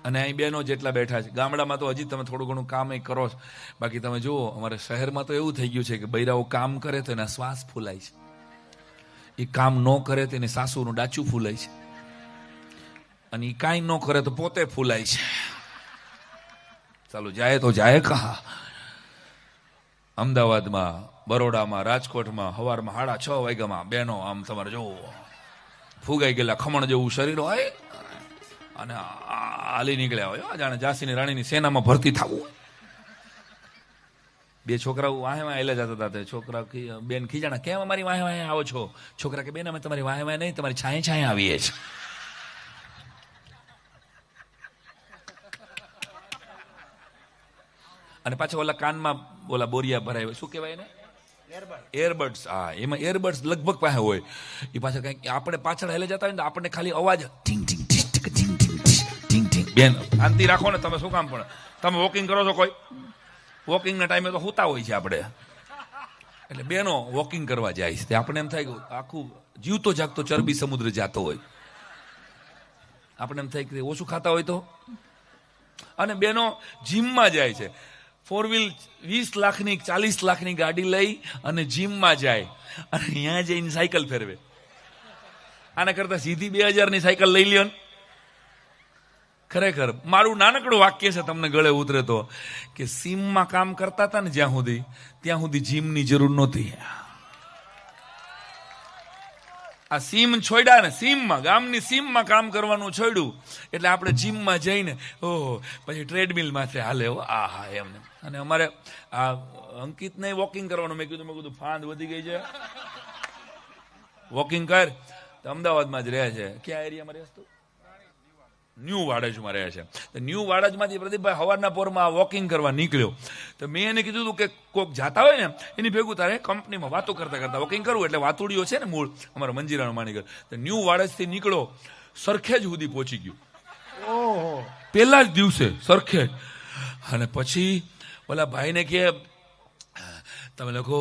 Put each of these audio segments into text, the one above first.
અને અહીં બહેનો જેટલા બેઠા છે, ગામડામાં તો હજી તમે થોડું ઘણું કામ એ કરો છો, બાકી તમે જુઓ અમારે શહેરમાં તો એવું થઈ ગયું છે કે બૈરાઓ કામ કરે તો એના શ્વાસ ફૂલાય છે, એ કામ ન કરે તો એને સાસુનું ડાચું ફૂલાય છે, અને એ કાંઈ ન કરે તો પોતે ફૂલાય છે. ચાલો જાય તો જાય કહા. અમદાવાદમાં, બરોડામાં, રાજકોટમાં સવારમાં 6:30 વાગ્યામાં બહેનો આમ તમારે જોવો ફૂગાઈ ગયેલા ખમણ જેવું શરીર હોય અને હાલી નીકળ્યા હોય, જાણે ઝાંસીની રાણીની સેનામાં ભરતી થવું. બે છોકરાઓ વાહે વાહે એલા જતા હતા. તે છોકરા બેન ખીજાણા, કેમ અમારી વાહે વાહે આવો છો? છોકરા કે બેન અમે તમારી વાહે વાહે નહીં, તમારી છાંયે છાંયે આવીએ છીએ. અને પાછા ઓલા કાનમાં ઓલા બોરિયા ભરાય હોય, શું કહેવાય એને? એરબડ્સ. હા, એમાં એરબડ્સ લગભગ પાસે હોય. એ પાછા કંઈક આપણે પાછળ હેલે જતા હોય ને આપણને ખાલી અવાજ ઢીંગ ઢીંગ ઢીંગ ઢીંગ ઢીંગ ઢીંગ ઢીંગ. બેન શાંતિ રાખો ને, તમે શું કામ? પણ તમે વોકિંગ કરો છો, કોઈ વોકિંગના ટાઈમે તો હોતા હોય છે આપણે. એટલે બેનો વોકિંગ કરવા જાય છે, આપણે એમ થાય કે આખું જીવતો જાગતો ચરબી સમુદ્ર જાતો હોય. આપણે એમ થાય કે ઓછું ખાતા હોય તો. અને બેનો જીમમાં જાય છે, 4 વ્હીલ 20 લાખની 40 લાખની ગાડી લઈ અને જીમમાં જાય અને ત્યાં જઈને સાયકલ ફેરવે. આના કરતા સીધી 2000ની સાયકલ લઈ લ્યો ને. ખરેખર મારું નાનકડું વાક્ય છે, તમને ગળે ઉતરે તો, કે સીમમાં કામ કરતા હતા ને ત્યાં સુધી જીમની જરૂર નહોતી. આ સીમ છોડ્યા ને, સીમમાં, ગામની સીમમાં કામ કરવાનું છોડ્યું એટલે આપણે જીમમાં જઈને ઓહો પછી ટ્રેડમિલ માથે હાલે. આ હા એમને. અને અમારે આ અંકિતને વોકિંગ કરવાનું મેં કીધું ફાંદ વધી ગઈ છે, વોકિંગ કર. તો અમદાવાદમાં જ રહે છે. ક્યાં એરિયામાં રહેશ તું? ન્યૂ વાડજમાં રહે છે. તો ન્યૂ વાડજમાંથી પ્રદીપભાઈ સવારના પોરમાં વોકિંગ કરવા નીકળ્યો. તો મેં એને કીધું હતું કે કોક જાતા હોય ને એની ભેગું તારે કંપનીમાં વાતો કરતા કરતા વોકિંગ કરવું. એટલે વાતુડીઓ છે ને મૂળ અમારા મંજીરાનો માણીગર. તો ન્યૂ વાડજથી નીકળો, સરખેજ સુધી પહોંચી ગયો પહેલા જ દિવસે, સરખેજ. અને પછી ઓલા ભાઈને કે તમે લોકો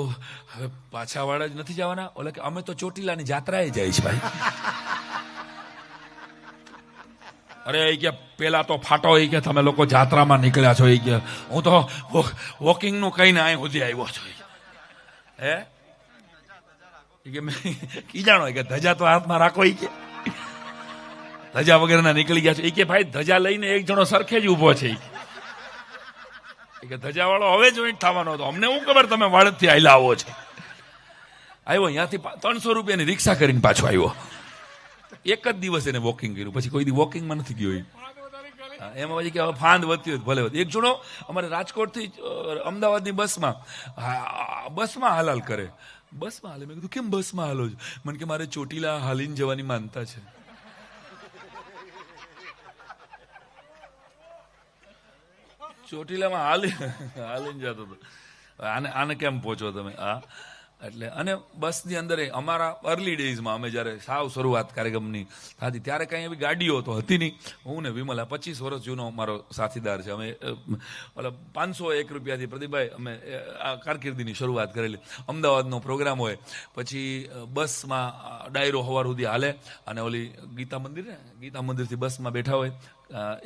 હવે પાછા વાડજ નથી જવાના? ઓલા કે અમે તો ચોટીલાની જાત્રાએ જાય છે ભાઈ. અરે એ કે પેલા તો ફાટો, એ કે તમે લોકો જાત્રામાં નીકળ્યા છો, એ કે હું તો વોકિંગ નું કઈ ને અહીં સુધી આવ્યો છું. હે કે મેં કીજાણો કે ધજા તો હાથમાં રાખો, એ કે ધજા વગરના નીકળી ગયા છો. એ કે ભાઈ ધજા લઈને એક જણો સરખે જ ઉભો છે, એ કે ધજા વાળો હવે જોઈન્ટ થવાનો હતો, અમને શું ખબર તમે વાડજથી આયલા આવો છે. આવ્યો અહીંયાથી 300 રૂપિયાની રિક્ષા કરીને પાછો આવ્યો. એક જ દિવસ એને વોકિંગ કર્યું, પછી કોઈ દી વોકિંગમાં નથી ગયો. એમાં પછી કે ફાંદ વધતી હોય ભલે વધે. એક જણો અમારે રાજકોટથી અમદાવાદની બસમાં હાલાલ કરે. બસમાં હાલે. મેં કીધું કેમ બસમાં હાલો છો? મને કે મારે ચોટીલા હાલીને જવાની માનતા છે. ચોટીલામાં હાલીને જતો હતો. આને કેમ પહોંચો તમે? હા એટલે. અને બસની અંદર અમારા અર્લી ડેઝમાં અમે જ્યારે સાવ શરૂઆત કાર્યક્રમની થતી ત્યારે કાંઈ એવી ગાડીઓ તો હતી નહીં. હું ને વિમલા 25 વર્ષ જૂનો મારો સાથીદાર છે. અમે મતલબ 501 રૂપિયાથી પ્રદીપભાઈ અમે આ કારકિર્દીની શરૂઆત કરેલી. અમદાવાદનો પ્રોગ્રામ હોય પછી બસમાં ડાયરો સવાર સુધી હાલે અને ઓલી ગીતા મંદિરથી બસમાં બેઠા હોય,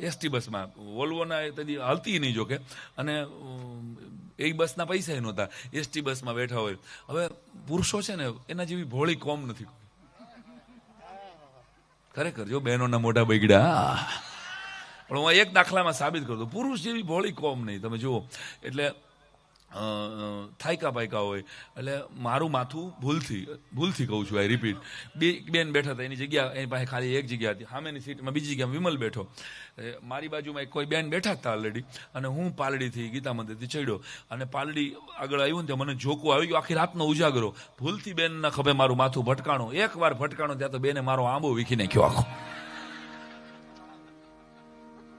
એસટી બસમાં, વોલ્વોના હાલતી નહીં જોકે, અને એ બસના પૈસા એ નહોતા, એસટી બસમાં બેઠા હોય. હવે પુરુષો છે ને એના જેવી ભોળી કોમ નથી ખરેખર. જો બહેનોના મોઢા બગડ્યા, પણ હું એક દાખલામાં સાબિત કરું છું, પુરુષ જેવી ભોળી કોમ નહીં. તમે જુઓ એટલે થાયકા પાયકા હોય. એટલે મારું માથું ભૂલથી કહું છું, આઈ રિપીટ, બેન બેઠા હતા, એની જગ્યા એની પાસે ખાલી એક જગ્યા હતી, સામેની સીટમાં બીજી જગ્યામાં વિમલ બેઠો, મારી બાજુમાં કોઈ બેન બેઠા હતા ઓલરેડી, અને હું પાલડીથી ગીતા મંદિરથી ચડ્યો અને પાલડી આગળ આવ્યું ને ત્યાં મને જોકું આવી ગયું, આખી રાતનો ઉજાગરો. ભૂલથી બેનના ખભે મારું માથું ભટકાણું. એકવાર ભટકાણું ત્યાં તો બેને મારો આંબો વીખી નાખ્યો આખો.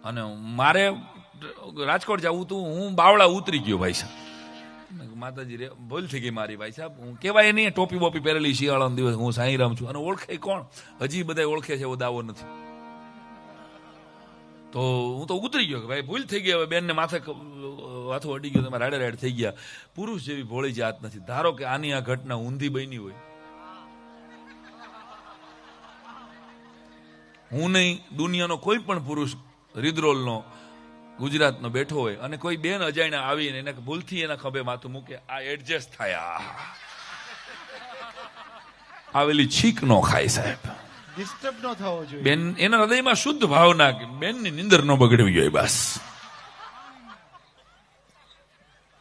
અને મારે રાજકોટ જવું તું, હું બાવળા ઉતરી ગયો ભાઈ સાહેબ. માતાજી રે ભૂલ થઈ ગઈ મારી ભાઈ સાહેબ. હું કહેવાય નહીં ટોપી બોપી પહેરેલી શિયાળાનો દિવસ, હું સાંઈરામ છું. અને ઓળખે કોણ? હજી બધા ઓળખે છે એવો દાવો નથી. તો હું તો ઉતરી ગયો કે ભાઈ ભૂલ થઈ ગઈ, હવે બેનને માથું અડી ગયું, તમે રાડે રાડ થઈ ગયા. પુરુષ જેવી ભોળી જાત નથી. ધારો કે આની આ ઘટના ઊંધી બની હોય, હું નહીં, દુનિયાનો કોઈ પણ પુરુષ રીદરોલનો ગુજરાતનો બેઠો હોય અને કોઈ બેન અજાણ્યા આવીને એને ભૂલથી એના ખભે માથું મૂકે, આ એડજસ્ટ થાય. આવેલી છીક નો ખાય સાહેબ. ડિસ્ટર્બ ન થવો જોઈએ. બેન એના હૃદયમાં શુદ્ધ ભાવના કે બેનની નિંદર ન બગડવી જોઈએ. બસ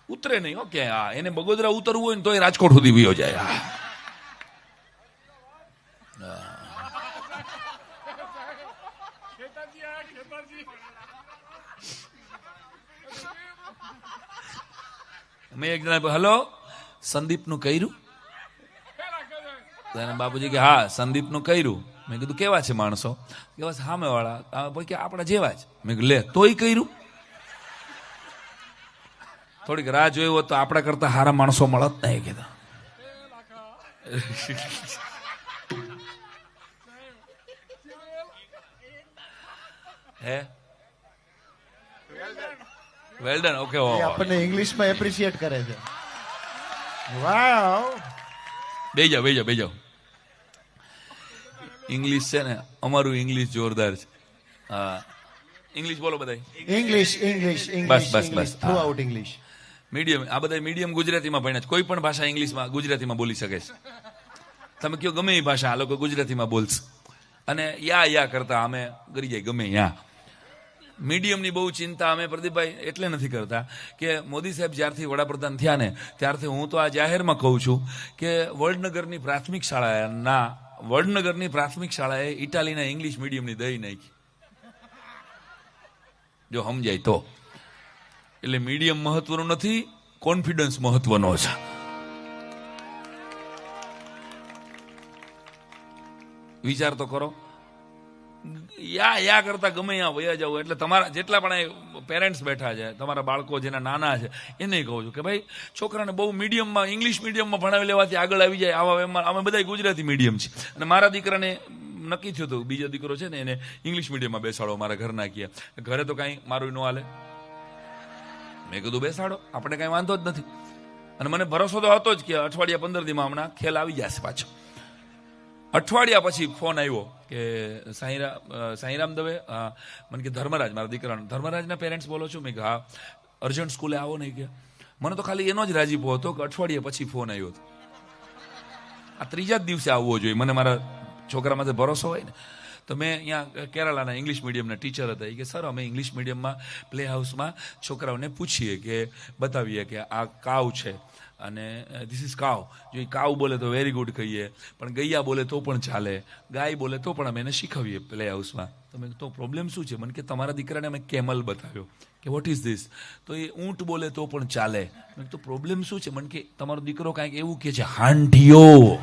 ઉતરે નહીં. ઓકે, એને બગોદરા ઉતરવું હોય ને તો એ રાજકોટ સુધી વયો જાય. મેં એક જણા, હલો સંદીપ નું કર્યું? બાપુજી કે હા સંદીપ નું કર્યું. મેં કીધું કેવા છે માણસો? કે બસ સામે વાળા કે આપણા જેવા જ. મેં કીધું લે તોય કર્યું? થોડીક રાહ જોઈ હોત તો આપણા કરતા સારા માણસો મળત નહીં. કીધા હે વેલ ડન. ઓકે, આપણને ઇંગ્લિશમાં એપ્રિશિએટ કરે છે. વાવ. બે જાઓ. ઇંગ્લિશ છે ને, અમારું ઇંગ્લિશ જોરદાર છે. હા, ઇંગ્લિશ બોલો બધા. English bus through out English. Medium, આ બધા મીડિયમ ગુજરાતીમાં ભણ્યા છે. કોઈ પણ ભાષા ઇંગ્લિશમાં ગુજરાતીમાં બોલી શકે છે. તમે કયો ગમે એ ભાષા, આ લોકો ગુજરાતીમાં બોલશે. અને યા કરતા અમે કરી જાય ગમે યા. મીડિયમની બહુ ચિંતા અમે પ્રદીપભાઈ એટલે નથી કરતા કે મોદી સાહેબ જ્યારથી વડાપ્રધાન થયા ને ત્યારથી હું તો આ જાહેરમાં કહું છું કે વડનગરની પ્રાથમિક શાળાએ ઇટાલીના ઇંગ્લિશ મીડિયમની દઈ નાખી. જો સમજાય તો. એટલે મીડિયમ મહત્વનું નથી, કોન્ફિડન્સ મહત્વનો છે. વિચાર તો કરો. યા કરતા ગમે ત્યાં વયા જાવ. એટલે તમારા જેટલા પણ પેરેન્ટ્સ બેઠા છે, તમારા બાળકો જેના નાના છે, એને કહું છું કે ભાઈ છોકરાને બહુ મીડિયમમાં ઇંગ્લિશ મીડિયમમાં ભણાવી લેવાથી આગળ આવી જાય. આવા અમે બધા ગુજરાતી મીડિયમ છે. અને મારા દીકરાને નક્કી થયું હતું, બીજો દીકરો છે ને એને ઇંગ્લિશ મીડિયમમાં બેસાડો. મારા ઘરના કહે, ઘરે તો કાંઈ મારું ન હાલે. મેં કીધું બેસાડો, આપણે કાંઈ વાંધો જ નથી. અને મને ભરોસો તો હતો જ કે અઠવાડિયા 15 દીમાં હમણાં ખેલ આવી જશે પાછો. અઠવાડિયા પછી ફોન આવ્યો કે સાંઈરામ દવે, મને કે ધર્મરાજ, મારા દીકરાનો, ધર્મરાજના પેરેન્ટ્સ બોલો છો? મેં કે હા. અર્જન્ટ સ્કૂલે આવો નહીં કે. મને તો ખાલી એનો જ રાજીપો હતો કે અઠવાડિયા પછી ફોન આવ્યો હતો. આ ત્રીજા જ દિવસે આવવો જોઈએ. મને મારા છોકરામાંથી ભરોસો હોય ને. તો મેં અહીંયા કેરાલાના ઇંગ્લિશ મીડિયમના ટીચર હતા. એ કે સર અમે ઇંગ્લિશ મીડિયમમાં પ્લે હાઉસમાં છોકરાઓને પૂછીએ કે બતાવીએ કે આ કાવ છે અને ધીસ ઇઝ કાવ. જો એ કાવ બોલે તો વેરી ગુડ કહીએ, પણ ગૈયા બોલે તો પણ ચાલે, ગાય બોલે તો પણ અમે એને શીખવીએ પ્લે હાઉસમાં. તો પ્રોબ્લેમ શું છે? મને કે તમારા દીકરાને અમે કેમલ બતાવ્યો કે વોટ ઇઝ ધીસ? તો એ ઊંટ બોલે તો પણ ચાલે. તો પ્રોબ્લેમ શું છે? મને કે તમારો દીકરો કાંઈક એવું કે છે હાંઢિયો.